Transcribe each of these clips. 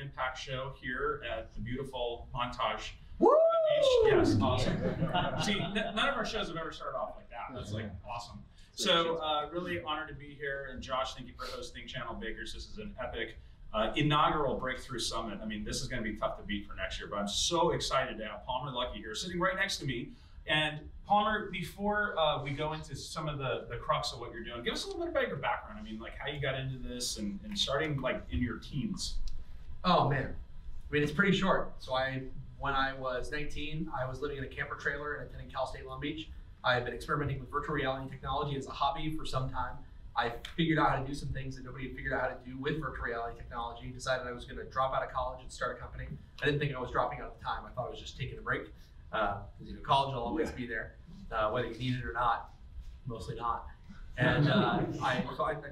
Impact show here at the beautiful Montage. Woo! Yes, awesome. See, none of our shows have ever started off like that. That's like awesome. So really honored to be here. And Josh, thank you for hosting Channel Bakers. This is an epic inaugural Breakthrough Summit. I mean, this is going to be tough to beat for next year, but I'm so excited to have Palmer Luckey here sitting right next to me. And Palmer, before we go into some of the crux of what you're doing, give us a little bit about your background. I mean, like how you got into this and starting like in your teens. Oh man, I mean, it's pretty short. So when I was 19, I was living in a camper trailer and attending Cal State Long Beach. I had been experimenting with virtual reality technology as a hobby for some time. I figured out how to do some things that nobody had figured out how to do with virtual reality technology, decided I was going to drop out of college and start a company. I didn't think I was dropping out at the time. I thought I was just taking a break. Because college will always be there, whether you need it or not, mostly not. And I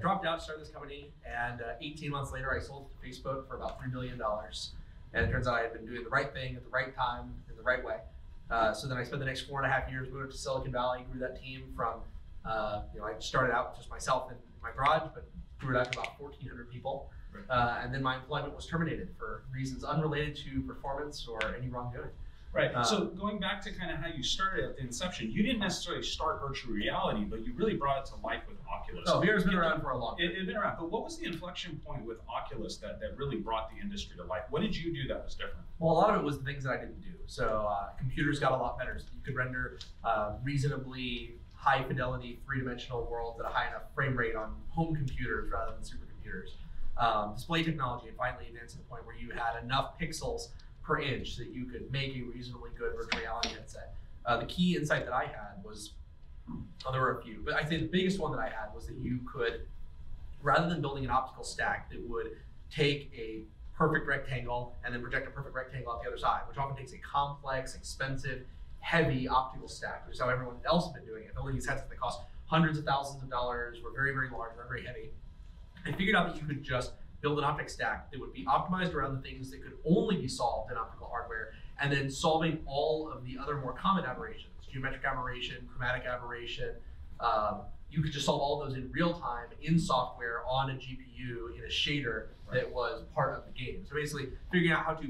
dropped out, started this company, and 18 months later I sold it to Facebook for about $3 million. And it turns out I had been doing the right thing at the right time in the right way. So then I spent the next 4.5 years moving to Silicon Valley, grew that team from, I started out with just myself in my garage, but grew it out to about 1,400 people. And then my employment was terminated for reasons unrelated to performance or any wrongdoing. Right. So going back to kind of how you started at the inception, you didn't necessarily start virtual reality, but you really brought it to life with Oculus. Oh, VR's been around for a long time. It's been around. But what was the inflection point with Oculus that really brought the industry to life? What did you do that was different? Well, a lot of it was the things that I didn't do. So computers got a lot better. So you could render reasonably high fidelity, three-dimensional worlds at a high enough frame rate on home computers rather than supercomputers. Display technology had finally advanced to the point where you had enough pixels per inch that you could make a reasonably good virtual reality headset. The key insight that I had was, there were a few, but I'd say the biggest one that I had was that you could, rather than building an optical stack that would take a perfect rectangle and then project a perfect rectangle out the other side, which often takes a complex, expensive, heavy optical stack, which is how everyone else has been doing it. Building these headsets that cost hundreds of thousands of dollars, were very, very large, very, very heavy. I figured out that you could just build an optic stack that would be optimized around the things that could only be solved in optical hardware, and then solving all of the other more common aberrations, geometric aberration, chromatic aberration. You could just solve all those in real time in software on a GPU in a shader that was part of the game. So basically figuring out how to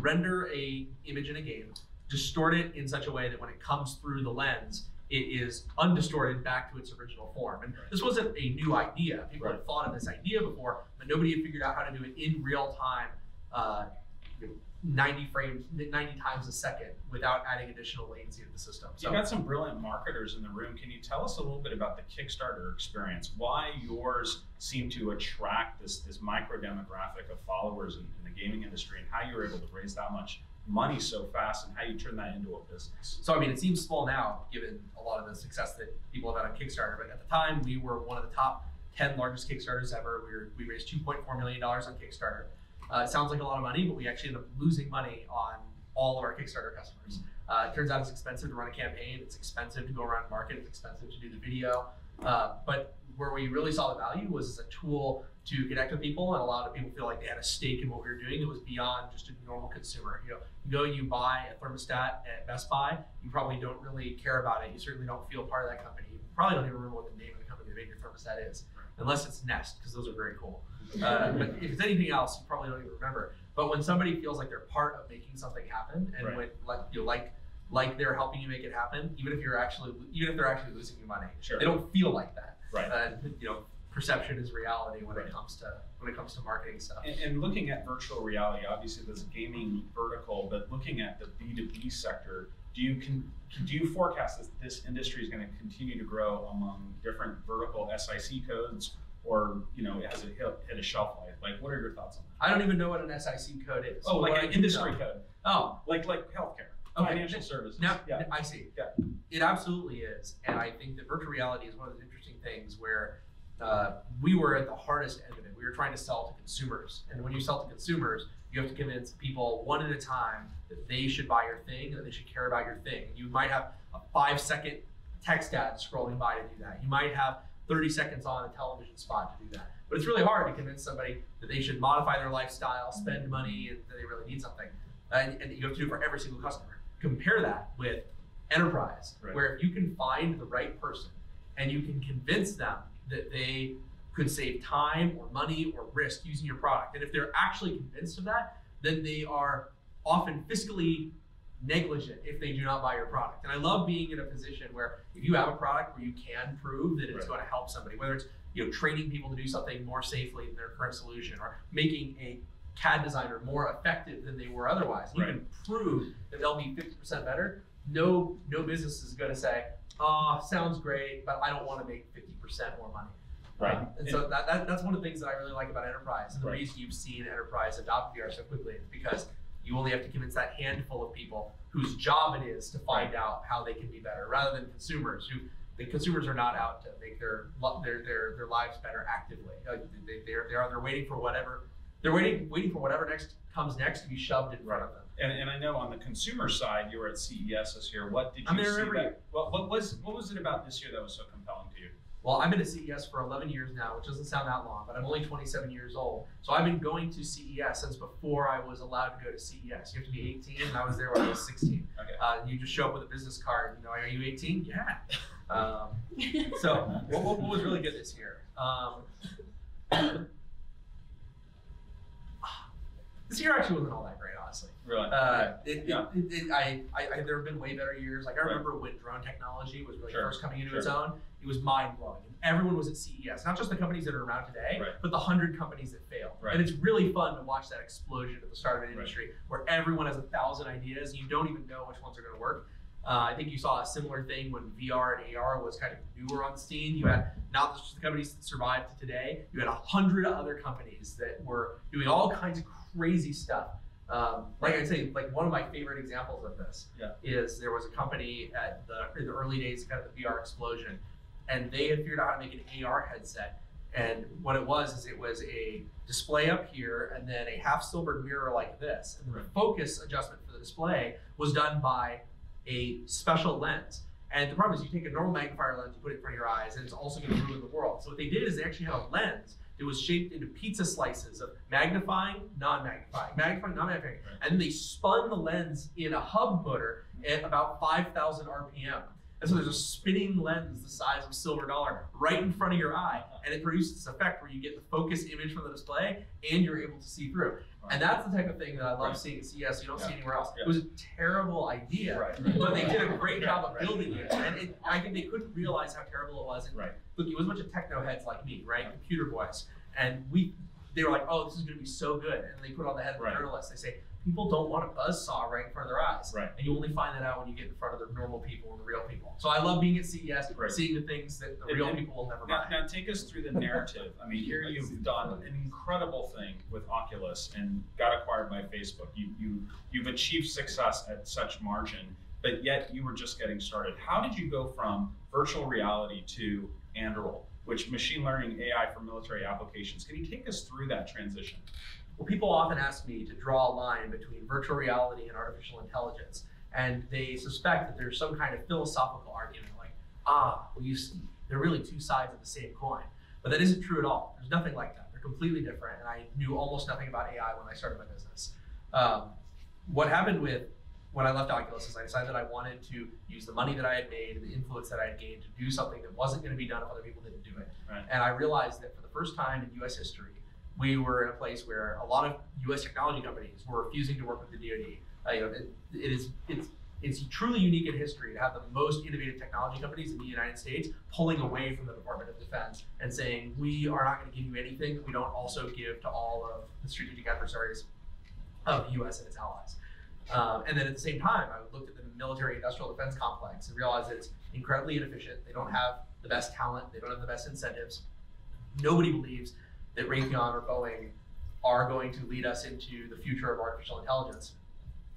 render a image in a game, distort it in such a way that when it comes through the lens, it is undistorted back to its original form. And this wasn't a new idea. People had thought of this idea before, but nobody had figured out how to do it in real time, 90 times a second without adding additional latency to the system. So, you've got some brilliant marketers in the room. Can you tell us a little bit about the Kickstarter experience? Why yours seemed to attract this micro demographic of followers in the gaming industry, and how you were able to raise that much money so fast, and how you turn that into a business? So I mean, it seems small now given a lot of the success that people have had on Kickstarter, but at the time we were one of the top 10 largest Kickstarters ever. We raised $2.4 million on Kickstarter. It sounds like a lot of money, but we actually ended up losing money on all of our Kickstarter customers. It turns out it's expensive to run a campaign, it's expensive to go around and market, it's expensive to do the video, but where we really saw the value was as a tool to connect with people and allow people to feel like they had a stake in what we were doing. It was beyond just a normal consumer. You go and you buy a thermostat at Best Buy, you probably don't really care about it. You certainly don't feel part of that company. You probably don't even remember what the name of the company that made your thermostat is, unless it's Nest, because those are very cool. But if it's anything else, you probably don't even remember. But when somebody feels like they're part of making something happen, and when like they're helping you make it happen, even if they're actually losing you money, they don't feel like that. Perception is reality when it comes to marketing stuff. And looking at virtual reality, obviously there's a gaming vertical, but looking at the B2B sector, do you forecast that this industry is going to continue to grow among different vertical SIC codes, or has it hit a shelf life? Like, what are your thoughts on that? I don't even know what an SIC code is. Oh, like an industry code. Oh, like healthcare, financial services. Now, I see. Yeah. It absolutely is, and I think that virtual reality is one of those interesting things where we were at the hardest end of it. We were trying to sell to consumers, and when you sell to consumers, you have to convince people one at a time that they should buy your thing, that they should care about your thing. You might have a 5-second text ad scrolling by to do that. You might have 30 seconds on a television spot to do that. But it's really hard to convince somebody that they should modify their lifestyle, spend money, and that they really need something. And you have to do it for every single customer. Compare that with enterprise, where if you can find the right person and you can convince them that they could save time or money or risk using your product. And if they're actually convinced of that, then they are often fiscally negligent if they do not buy your product. And I love being in a position where if you have a product where you can prove that it's going to help somebody, whether it's training people to do something more safely than their current solution, or making a CAD designer more effective than they were otherwise. You can prove that they'll be 50% better. No business is going to say, "Oh, sounds great, but I don't want to make 50% more money." Right. And so that's one of the things that I really like about enterprise. And the reason you've seen enterprise adopt VR so quickly is because you only have to convince that handful of people whose job it is to find out how they can be better, rather than consumers who. The consumers are not out to make their lives better actively. They're waiting for whatever next comes next to be shoved in front of them. And I know on the consumer side, you were at CES this year. What did you see? What was it about this year that was so compelling to you? Well, I've been at CES for 11 years now, which doesn't sound that long, but I'm only 27 years old. So I've been going to CES since before I was allowed to go to CES. You have to be 18, and I was there when I was 16. Okay. You just show up with a business card. Are you 18? Yeah. So what was really good this year? This year actually wasn't all that great, honestly. Really? There have been way better years. Like I remember when drone technology was really first coming into its own. It was mind blowing. And everyone was at CES, not just the companies that are around today, but the 100 companies that failed. And it's really fun to watch that explosion at the start of an industry where everyone has 1,000 ideas and you don't even know which ones are going to work. I think you saw a similar thing when VR and AR was kind of newer on the scene. You had not just the companies that survived to today, you had 100 other companies that were doing all kinds of crazy stuff. Like I'd say, like one of my favorite examples of this is there was a company in the early days, kind of the VR explosion, and they had figured out how to make an AR headset. And what it was a display up here and then a half silvered mirror like this. And the focus adjustment for the display was done by a special lens. And the problem is you take a normal magnifier lens, you put it in front of your eyes, and it's also going to ruin the world. So what they did is they actually had a lens that was shaped into pizza slices of magnifying, non-magnifying, magnifying, non-magnifying. And then they spun the lens in a hub motor at about 5,000 RPM. And so there's a spinning lens the size of silver dollar right in front of your eye, and it produces this effect where you get the focus image from the display and you're able to see through. And that's the type of thing that I love seeing at CES. You don't see anywhere else. It was a terrible idea, but they did a great job of building it. And I think they couldn't realize how terrible it was. And look, it was a bunch of techno heads like me, computer boys, and they were like, "Oh, this is going to be so good." And they put on the head of the journalist. They say, people don't want a buzzsaw right in front of their eyes. And you only find that out when you get in front of the normal people and the real people. So I love being at CES, seeing the things that the real people will never buy. Now take us through the narrative. I mean, here you've done an incredible thing with Oculus and got acquired by Facebook. You've achieved success at such margin, but yet you were just getting started. How did you go from virtual reality to Anduril, which machine learning AI for military applications? Can you take us through that transition? Well, people often ask me to draw a line between virtual reality and artificial intelligence, and they suspect that there's some kind of philosophical argument like, well, you see, they're really two sides of the same coin. But that isn't true at all. There's nothing like that. They're completely different, and I knew almost nothing about AI when I started my business. What happened when I left Oculus is I decided that I wanted to use the money that I had made and the influence that I had gained to do something that wasn't going to be done if other people didn't do it. And I realized that for the first time in US history, we were in a place where a lot of U.S. technology companies were refusing to work with the DoD. It's truly unique in history to have the most innovative technology companies in the United States pulling away from the Department of Defense and saying, we are not going to give you anything that we don't also give to all of the strategic adversaries of the U.S. and its allies. And then at the same time, I looked at the military industrial defense complex and realized that it's incredibly inefficient. They don't have the best talent. They don't have the best incentives. Nobody believes that Raytheon or Boeing are going to lead us into the future of artificial intelligence.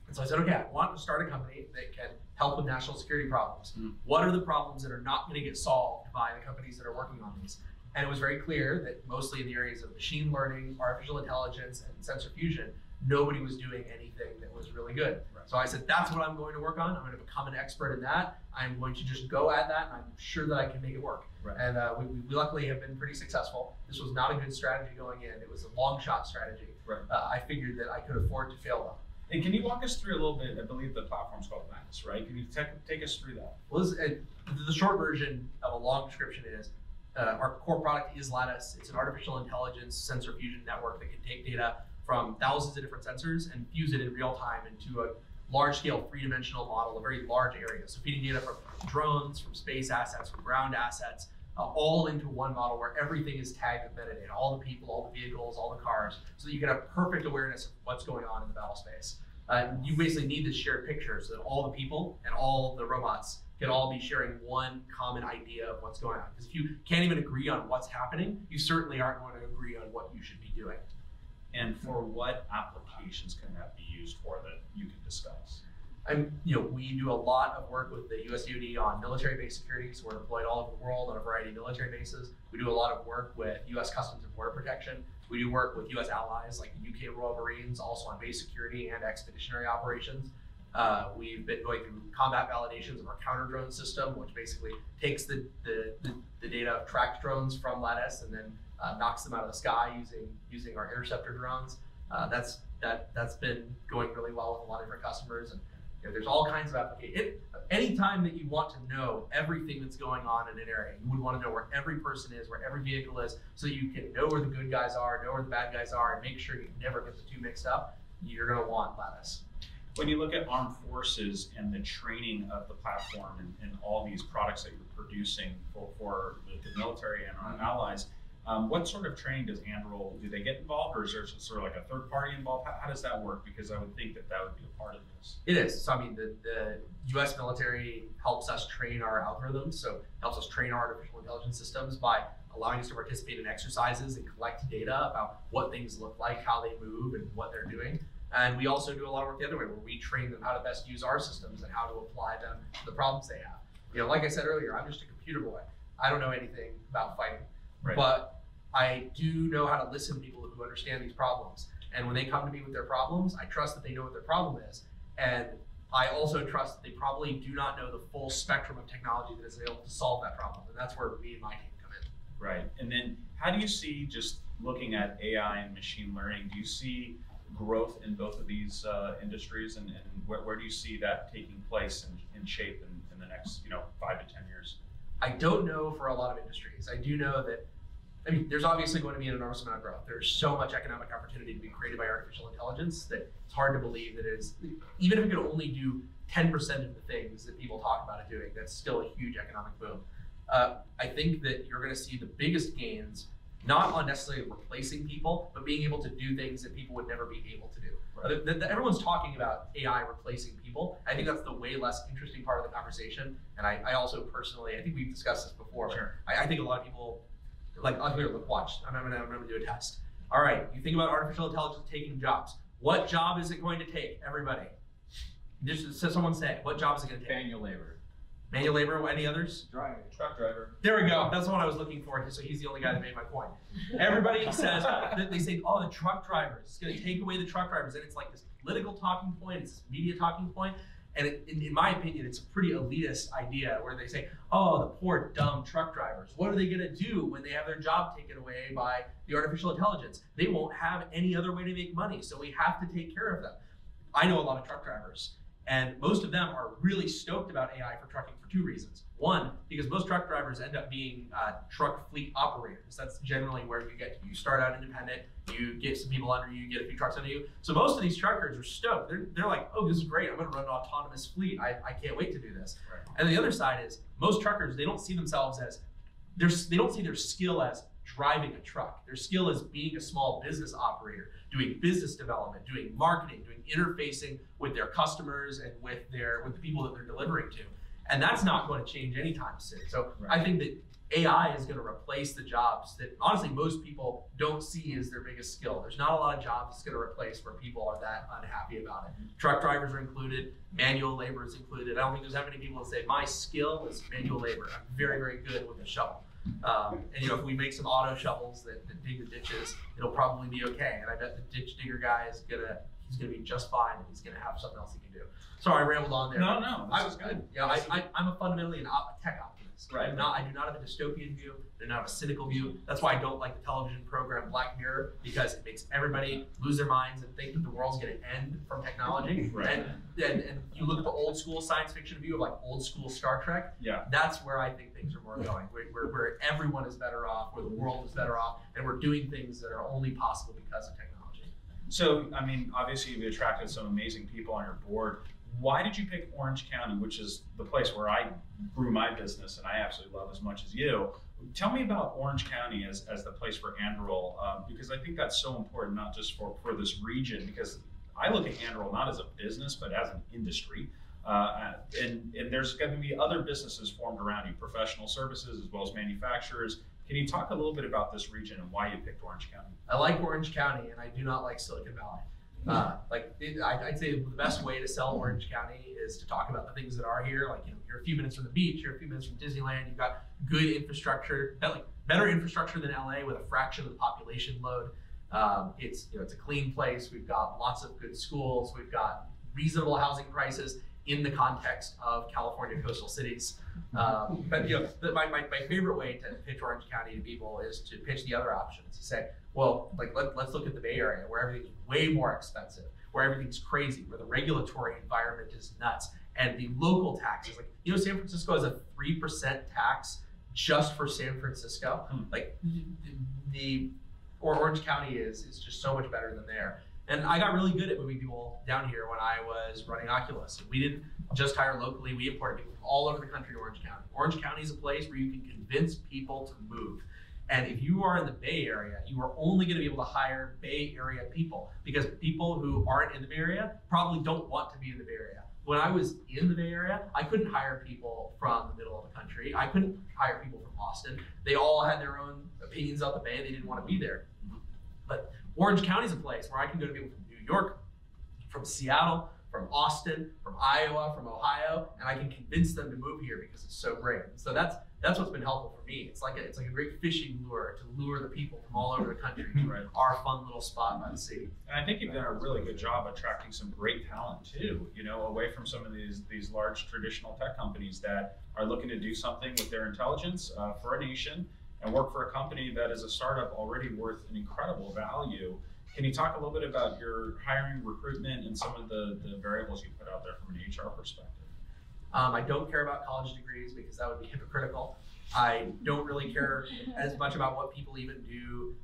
And so I said, okay, I want to start a company that can help with national security problems. What are the problems that are not going to get solved by the companies that are working on these? And it was very clear that mostly in the areas of machine learning, artificial intelligence, and sensor fusion, nobody was doing anything that was really good. So I said, that's what I'm going to work on. I'm going to become an expert in that. I'm going to just go at that, and I'm sure that I can make it work. And we luckily have been pretty successful. This was not a good strategy going in. It was a long shot strategy. I figured that I could afford to fail well. And can you walk us through a little bit? I believe the platform's called Max, right? Can you take us through that? Well, the short version of a long description is our core product is Lattice. It's an artificial intelligence sensor fusion network that can take data from thousands of different sensors and fuse it in real time into a large-scale three-dimensional model, a very large area. So feeding data from drones, from space assets, from ground assets, all into one model where everything is tagged with metadata, all the people, all the vehicles, all the cars, so that you can have perfect awareness of what's going on in the battle space. You basically need this shared picture so that all the people and all the robots can all be sharing one common idea of what's going on. Because if you can't even agree on what's happening, you certainly aren't going to agree on what you should be doing. And for what applications can that be used for that you can discuss? We do a lot of work with the US DoD on military-based security, so we're deployed all over the world on a variety of military bases. We do a lot of work with US Customs and Border Protection. We do work with US allies like the UK Royal Marines, also on base security and expeditionary operations. We've been going through combat validations of our counter drone system, which basically takes the data of tracked drones from Lattice and then knocks them out of the sky using our interceptor drones. That's been going really well with a lot of different customers, and there's all kinds of applications. Anytime that you want to know everything that's going on in an area, you would want to know where every person is, where every vehicle is, so you can know where the good guys are, know where the bad guys are, and make sure you never get the two mixed up. You're going to want Lattice. When you look at armed forces and the training of the platform and all these products that you're producing for the military and our allies, what sort of training does Anduril, do they get involved, or is there sort of like a third party involved? How does that work? Because I would think that would be a part of this. It is. So the US military helps us train our algorithms, so helps us train our artificial intelligence systems by allowing us to participate in exercises and collect data about what things look like, how they move, and what they're doing. And we also do a lot of work the other way, where we train them how to best use our systems and how to apply them to the problems they have. Like I said earlier, I'm just a computer boy. I don't know anything about fighting, right. But I do know how to listen to people who understand these problems. And when they come to me with their problems, I trust that they know what their problem is. And I also trust that they probably do not know the full spectrum of technology that is able to solve that problem. And that's where me and my team come in. Right. And then how do you see, just looking at AI and machine learning, do you see growth in both of these industries, and where do you see that taking place in shape in the next 5 to 10 years? I don't know for a lot of industries. I do know that, there's obviously going to be an enormous amount of growth. There's so much economic opportunity to be created by artificial intelligence that it's hard to believe that it is, even if it could only do 10% of the things that people talk about it doing, that's still a huge economic boom. I think that you're going to see the biggest gains not on necessarily replacing people, but being able to do things that people would never be able to do. Right. Everyone's talking about AI replacing people. I think that's the way less interesting part of the conversation. And I also personally, I think we've discussed this before. Sure. I think a lot of people, look, watch, I'm gonna do a test. All right, you think about artificial intelligence taking jobs. What job is it going to take? Everybody. Just someone say, what job is it going to take? Manual labor. Manual labor, any others? Truck driver. There we go. That's the one I was looking for. So he's the only guy that made my point. Everybody says, they say, oh, the truck drivers. It's going to take away the truck drivers. And it's like this political talking point. It's this media talking point. And in my opinion, it's a pretty elitist idea where they say, oh, the poor dumb truck drivers. What are they going to do when they have their job taken away by the artificial intelligence? They won't have any other way to make money. So we have to take care of them. I know a lot of truck drivers. And most of them are really stoked about AI for trucking for two reasons. One, because most truck drivers end up being truck fleet operators. That's generally where you start out independent, you get some people under you, you get a few trucks under you. So most of these truckers are stoked. They're like, oh, this is great. I'm going to run an autonomous fleet. I can't wait to do this. Right. And the other side is most truckers, they don't see themselves as, they don't see their skill as driving a truck. Their skill is being a small business operator, doing business development, doing marketing, doing interfacing with their customers and with the people that they're delivering to. And that's not going to change anytime soon. So right. I think that AI is going to replace the jobs that honestly most people don't see as their biggest skill. There's not a lot of jobs it's going to replace where people are that unhappy about it. Truck drivers are included, manual labor is included. I don't think there's that many people that say my skill is manual labor. I'm very, very good with a shovel. And if we make some auto shovels that dig the ditches, it'll probably be okay. And I bet the ditch digger guy is he's gonna be just fine, and he's gonna have something else he can do. Sorry, I rambled on there. No, this is good. Yeah, I'm a fundamentally a tech optimist. things. Right. I do not have a dystopian view. I do not have a cynical view. That's why I don't like the television program Black Mirror, because it makes everybody lose their minds and think that the world's going to end from technology. Right. And you look at the old school science fiction view of like old school Star Trek. Yeah. That's where I think things are more going, where everyone is better off, where the world is better off, and we're doing things that are only possible because of technology. So, I mean, obviously you've attracted some amazing people on your board. Why did you pick Orange County, which is the place where I grew my business and I absolutely love as much as you? Tell me about Orange County as the place for Anduril, because I think that's so important, not just for this region, because I look at Anduril not as a business, but as an industry. And there's going to be other businesses formed around you, professional services as well as manufacturers. Can you talk a little bit about this region and why you picked Orange County? I like Orange County, and I do not like Silicon Valley. I'd say the best way to sell Orange County is to talk about the things that are here. Like, you're a few minutes from the beach, you're a few minutes from Disneyland. You've got good infrastructure, better infrastructure than LA with a fraction of the population load. It's a clean place. We've got lots of good schools. We've got reasonable housing prices in the context of California coastal cities. But my favorite way to pitch Orange County to people is to pitch the other options. To say, well, let's look at the Bay Area, where everything's way more expensive, where everything's crazy, where the regulatory environment is nuts, and the local taxes. San Francisco has a 3% tax just for San Francisco. Orange County is just so much better than there. And I got really good at moving people down here when I was running Oculus. And we didn't just hire locally, we imported people from all over the country to Orange County. Orange County is a place where you can convince people to move. And if you are in the Bay Area, you are only going to be able to hire Bay Area people, because people who aren't in the Bay Area probably don't want to be in the Bay Area. When I was in the Bay Area, I couldn't hire people from the middle of the country. I couldn't hire people from Austin. They all had their own opinions about the Bay. They didn't want to be there. But Orange County is a place where I can go to people from New York, from Seattle, from Austin, from Iowa, from Ohio, and I can convince them to move here because it's so great. So that's what's been helpful for me. It's like a great fishing lure to lure the people from all over the country to our fun little spot by the sea. And I think you've done a really good job attracting some great talent too, away from some of these large traditional tech companies that are looking to do something with their intelligence for a nation and work for a company that is a startup already worth an incredible value. Can you talk a little bit about your hiring, recruitment, and some of the variables you put out there from an HR perspective? I don't care about college degrees because that would be hypocritical. I don't really care as much about what people even do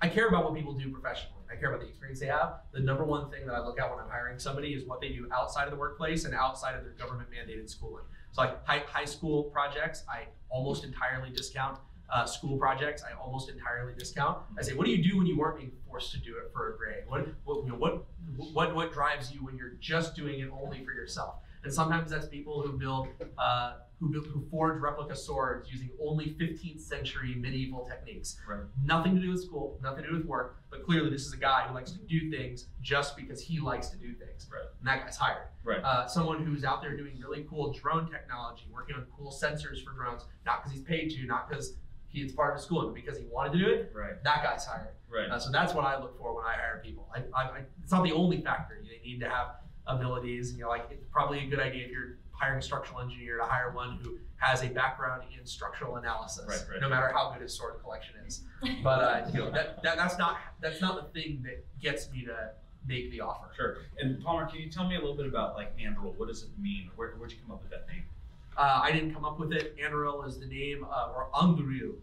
I care about what people do professionally. I care about the experience they have. The number one thing that I look at when I'm hiring somebody is what they do outside of the workplace and outside of their government mandated schooling. So like high school projects, I almost entirely discount. School projects, I almost entirely discount. I say, what do you do when you weren't being forced to do it for a grade? What drives you when you're just doing it only for yourself? And sometimes that's people who who forge replica swords using only 15th century medieval techniques. Right. Nothing to do with school, nothing to do with work, but clearly this is a guy who likes to do things just because he likes to do things. Right. And that guy's hired. Right. Someone who's out there doing really cool drone technology, working on cool sensors for drones, not because he's paid to, not because it's part of his schooling, but because he wanted to do it, right. That guy's hired. Right. So that's what I look for when I hire people. It's not the only factor. They need to have abilities. It's probably a good idea if you're hiring a structural engineer to hire one who has a background in structural analysis, right. no matter how good his sword collection is. But that's not the thing that gets me to make the offer. Sure. And Palmer, can you tell me a little bit about Anduril? What does it mean? Where'd you come up with that name? I didn't come up with it. Anduril is the name, or Anduril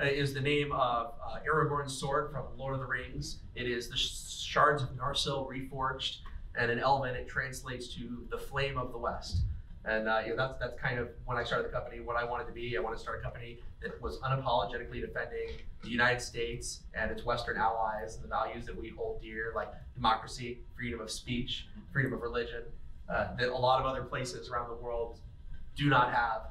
is the name of Aragorn's sword from Lord of the Rings. It is the shards of Narsil reforged, and in Elven it translates to the flame of the West. And that's kind of when I started the company, what I wanted to be. I wanted to start a company that was unapologetically defending the United States and its Western allies, and the values that we hold dear, like democracy, freedom of speech, freedom of religion, that a lot of other places around the world do not have,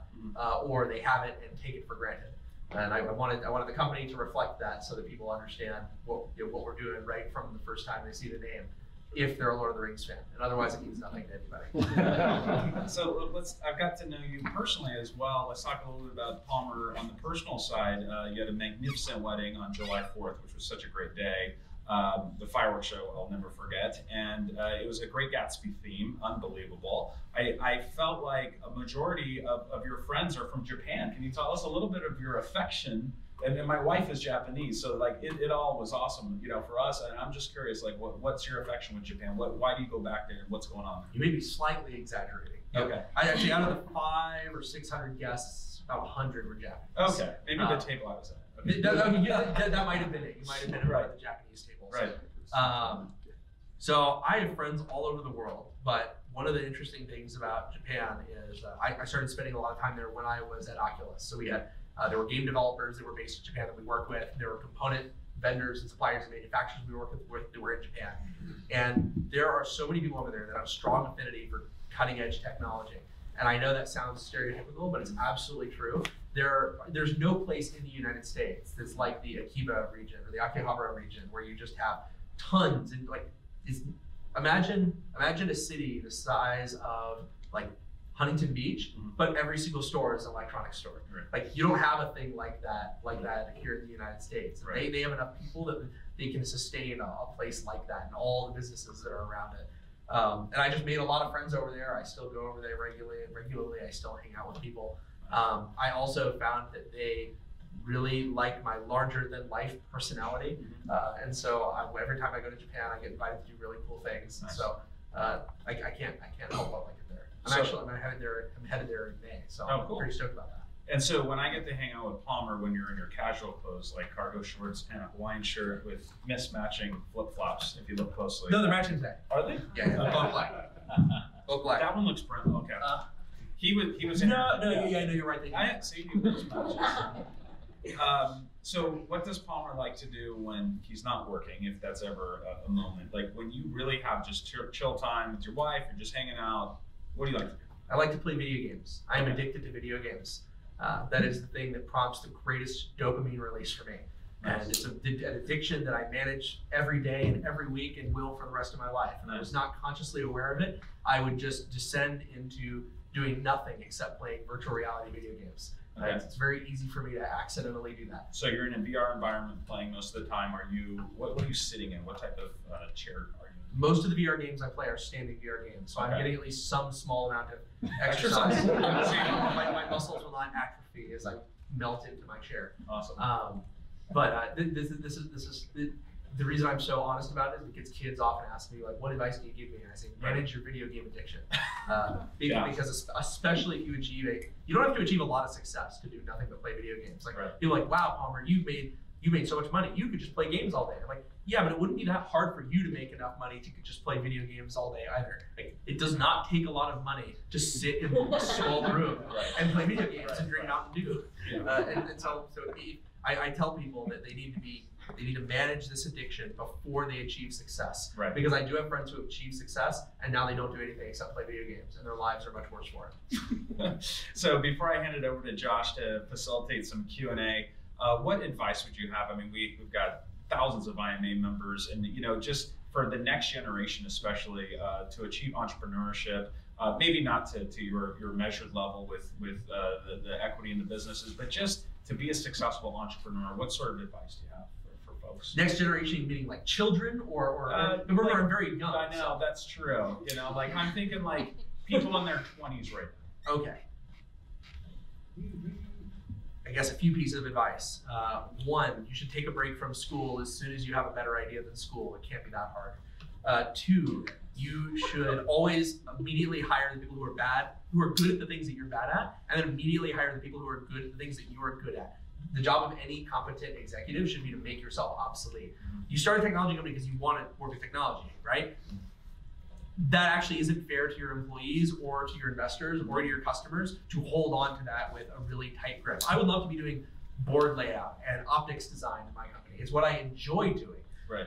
or they have it and take it for granted. And I wanted the company to reflect that, so that people understand what we're doing right from the first time they see the name, if they're a Lord of the Rings fan. And otherwise, it means nothing to anybody. So I've got to know you personally as well. Let's talk a little bit about Palmer on the personal side. You had a magnificent wedding on July 4th, which was such a great day. the fireworks show I'll never forget, and it was a Great Gatsby theme, unbelievable. I felt like a majority of your friends are from Japan. Can you tell us a little bit of your affection? And my wife is Japanese, so like it all was awesome, for us. And I'm just curious, like, what's your affection with Japan? Why do you go back there? What's going on there? You may be slightly exaggerating. Okay. I actually, out of the 500 or 600 guests, about 100 were Japanese. Okay, maybe the table I was at. Okay. That might have been it. You might have been right at the Japanese tables. Right. So I have friends all over the world, but one of the interesting things about Japan is I started spending a lot of time there when I was at Oculus. So we had there were game developers that were based in Japan that we worked with. There were component vendors and suppliers and manufacturers we worked with that were in Japan. And there are so many people over there that have a strong affinity for cutting edge technology. And I know that sounds stereotypical, but it's absolutely true. There's no place in the United States that's like the Akiba region or the Akihabara region where you just have tons and imagine a city the size of like Huntington Beach, but every single store is an electronics store. Right. Like you don't have a thing like that here in the United States. Right. They have enough people that they can sustain a place like that and all the businesses that are around it. And I just made a lot of friends over there. I still go over there regularly. I still hang out with people. I also found that they really like my larger than life personality. And so every time I go to Japan, I get invited to do really cool things. Nice. So I can't help but like it there. I'm headed there in May. So I'm pretty stoked about that. And so when I get to hang out with Palmer, when you're in your casual clothes, like cargo shorts and a Hawaiian shirt with mismatching flip-flops, if you look closely. No, they're matching today. Are they? Yeah, both black. Both black. That one looks brown. Okay. He was in No, you're right. I see he mismatches. So what does Palmer like to do when he's not working, if that's ever a moment? Like when you really have just chill time with your wife, you're just hanging out, what do you like to do? I like to play video games. I am addicted to video games. That is the thing that prompts the greatest dopamine release for me. And it's an addiction that I manage every day and every week and will for the rest of my life. And I was not consciously aware of it. I would just descend into doing nothing except playing virtual reality video games. Okay. It's very easy for me to accidentally do that. So you're in a VR environment playing most of the time. What are you sitting in? What type of chair are you in? Most of the VR games I play are standing VR games. So I'm getting at least some small amount of exercise. my muscles will not atrophy as I melt into my chair. Awesome. But this is the reason I'm so honest about it is because kids often ask me, like, what advice do you give me? And I say, manage your video game addiction. Because especially if you achieve you don't have to achieve a lot of success to do nothing but play video games. Like, you're like, wow, Palmer, you made so much money. You could just play games all day. I'm like, yeah, but it wouldn't be that hard for you to make enough money to just play video games all day either. Like, it does not take a lot of money to sit in a small room and play video games and drink Mountain Dew. And so I tell people that they need to manage this addiction before they achieve success. Right. Because I do have friends who have achieved success and now they don't do anything except play video games and their lives are much worse for it. So before I hand it over to Josh to facilitate some Q&A, what advice would you have? I mean, we've got thousands of IMA members and, just for the next generation, especially to achieve entrepreneurship, maybe not to your measured level with the equity in the businesses, but just to be a successful entrepreneur, what sort of advice do you have for folks? Next generation meaning like children or remember I'm very young. I know, that's true. Like I'm thinking like people in their 20s right now. Okay. I guess a few pieces of advice. One, you should take a break from school as soon as you have a better idea than school. It can't be that hard. Two, you should always immediately hire the people who are good at the things that you're bad at, and then immediately hire the people who are good at the things that you are good at. The job of any competent executive should be to make yourself obsolete. You start a technology company because you want to work with technology, right? That actually isn't fair to your employees or to your investors or to your customers to hold on to that with a really tight grip. I would love to be doing board layout and optics design in my company. It's what I enjoy doing. Right.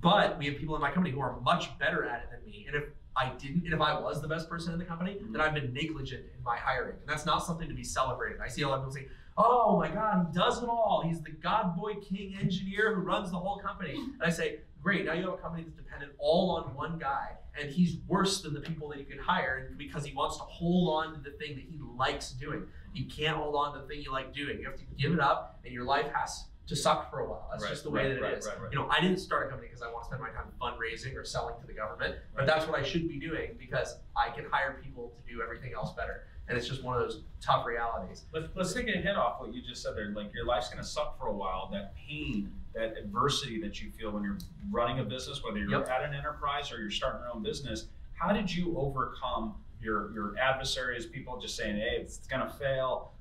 But we have people in my company who are much better at it than me. And if I was the best person in the company, then I've been negligent in my hiring. And that's not something to be celebrated. I see a lot of people say, oh my God, he does it all. He's the God boy king engineer who runs the whole company. And I say, great, now you have a company that's dependent all on one guy, and he's worse than the people that you could hire because he wants to hold on to the thing that he likes doing. You can't hold on to the thing you like doing. You have to give it up, and your life has to suck for a while. That's just the way that it is. You know, I didn't start a company because I want to spend my time fundraising or selling to the government, but that's what I should be doing because I can hire people to do everything else better. And it's just one of those tough realities. Let's take a hit off what you just said there. Like, your life's gonna suck for a while. That pain, that adversity that you feel when you're running a business, whether you're at an enterprise or you're starting your own business, how did you overcome your adversaries, people just saying, hey, it's gonna fail,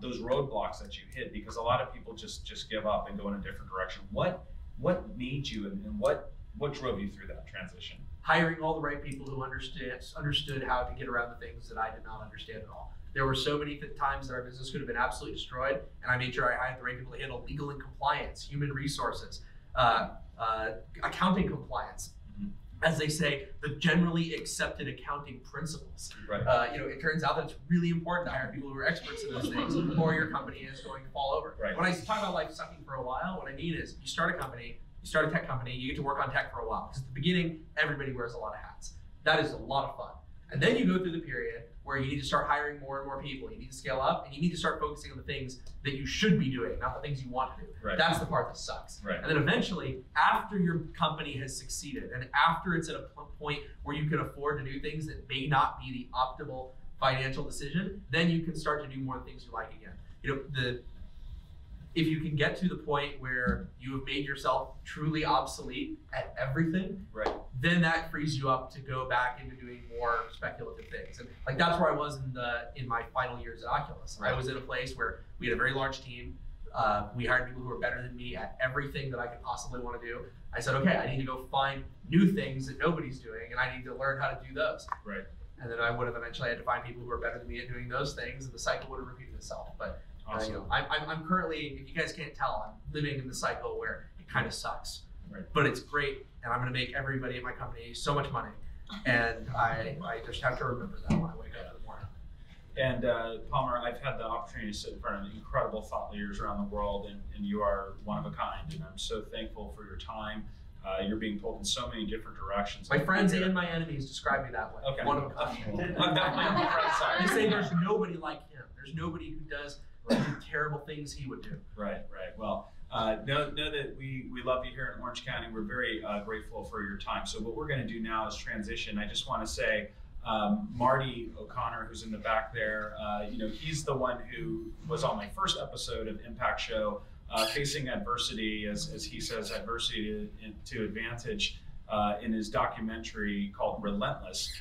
those roadblocks that you hit? Because a lot of people just give up and go in a different direction. What made you and what drove you through that transition? Hiring all the right people who understood how to get around the things that I did not understand at all. There were so many times that our business could have been absolutely destroyed, and I made sure I hired the right people to handle legal and compliance, human resources, accounting compliance. As they say, the generally accepted accounting principles. You know, it turns out that it's really important to hire people who are experts in those things, or your company is going to fall over. When I talk about life sucking for a while, what I mean is you start a company, you start a tech company, you get to work on tech for a while. Because at the beginning, everybody wears a lot of hats. That is a lot of fun. And then you go through the period where you need to start hiring more and more people. You need to scale up, and you need to start focusing on the things that you should be doing, not the things you want to do. That's the part that sucks. And then eventually, after your company has succeeded, and after it's at a point where you can afford to do things that may not be the optimal financial decision, then you can start to do more things you like again. You know, if you can get to the point where you have made yourself truly obsolete at everything, then that frees you up to go back into doing more speculative things. And like, that's where I was in my final years at Oculus. I was in a place where we had a very large team. We hired people who were better than me at everything that I could possibly want to do. I said, okay, I need to go find new things that nobody's doing, and I need to learn how to do those. And then I would have eventually had to find people who were better than me at doing those things, and the cycle would have repeated itself. But you know, I'm currently, if you guys can't tell, I'm living in the cycle where it kind of sucks, but it's great, and I'm going to make everybody at my company so much money, and I just have to remember that when I wake up in the morning. And Palmer, I've had the opportunity to sit in front of incredible thought leaders around the world, and you are one of a kind, and I'm so thankful for your time. You're being pulled in so many different directions. My friends and my enemies describe me that way. One of a kind. I'm definitely on the friend side. They say there's nobody like him. There's nobody who does the terrible things he would do. Well, know that we love you here in Orange County. We're very grateful for your time. So what we're going to do now is transition. I just want to say, Marty O'Connor, who's in the back there, you know, he's the one who was on my first episode of Impact Show, facing adversity, as he says, adversity to advantage, in his documentary called Relentless.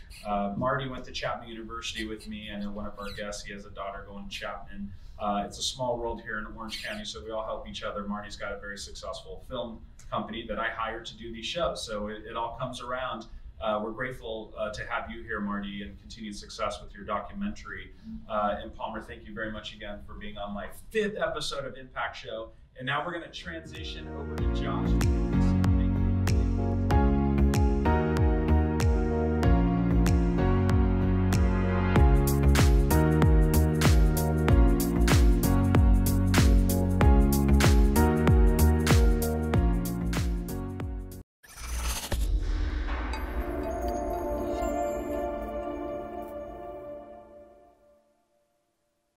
Marty went to Chapman University with me. I know one of our guests, he has a daughter going to Chapman. It's a small world here in Orange County, so we all help each other. Marty's got a very successful film company that I hired to do these shows, so it all comes around. We're grateful to have you here, Marty, and continued success with your documentary. And Palmer, thank you very much again for being on my 5th episode of Impact Show. And now we're going to transition over to Josh.